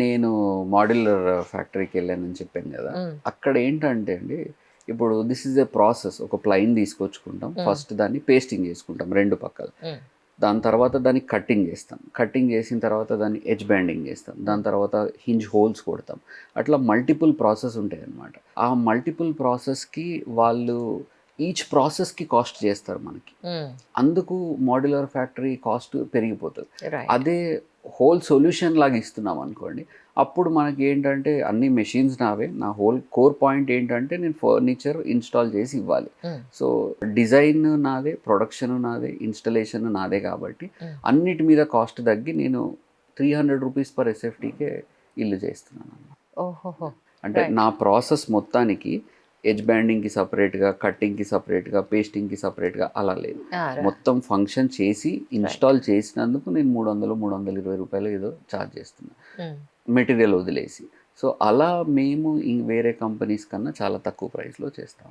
నేను మాడ్యులర్ ఫ్యాక్టరీకి వెళ్ళానని చెప్పాను కదా, అక్కడ ఏంటంటే అండి, ఇప్పుడు దిస్ ఈజ్ ఏ ప్రాసెస్. ఒక ప్లైన్ తీసుకొచ్చుకుంటాం, ఫస్ట్ దాన్ని పేస్టింగ్ చేసుకుంటాం రెండు పక్కల, దాని తర్వాత దాన్ని కట్టింగ్ చేస్తాం, కట్టింగ్ చేసిన తర్వాత దాన్ని ఎడ్జ్ బ్యాండింగ్ చేస్తాం, దాని తర్వాత హింజ్ హోల్స్ కొడతాం. అట్లా మల్టిపుల్ ప్రాసెస్ ఉంటాయి అన్నమాట. ఆ మల్టిపుల్ ప్రాసెస్కి వాళ్ళు ఈచ్ ప్రాసెస్కి కాస్ట్ చేస్తారు మనకి. అందుకు మాడ్యులర్ ఫ్యాక్టరీ కాస్ట్ పెరిగిపోతుంది. అదే హోల్ సొల్యూషన్ లాగా ఇస్తున్నాం అనుకోండి, అప్పుడు మనకి ఏంటంటే అన్ని మెషిన్స్ నావే, నా హోల్ కోర్ పాయింట్ ఏంటంటే నేను ఫర్నిచర్ ఇన్స్టాల్ చేసి ఇవ్వాలి. సో డిజైన్ నాదే, ప్రొడక్షన్ నాదే, ఇన్స్టలేషన్ నాదే, కాబట్టి అన్నిటి మీద కాస్ట్ తగ్గి నేను 300 రూపీస్ పర్ ఎస్ఎఫ్టీకే ఇల్లు చేస్తున్నాను అన్నమాట. అంటే నా ప్రాసెస్ మొత్తానికి ఎడ్జ్ బ్యాండింగ్కి సపరేట్గా, కట్టింగ్కి సపరేట్గా, పేస్టింగ్కి సపరేట్గా అలా లేదు. మొత్తం ఫంక్షన్ చేసి ఇన్స్టాల్ చేసినందుకు నేను 320 రూపాయలు ఏదో ఛార్జ్ చేస్తున్నాను, మెటీరియల్ వదిలేసి. సో అలా మేము వేరే కంపెనీస్ కన్నా చాలా తక్కువ ప్రైస్లో చేస్తాం.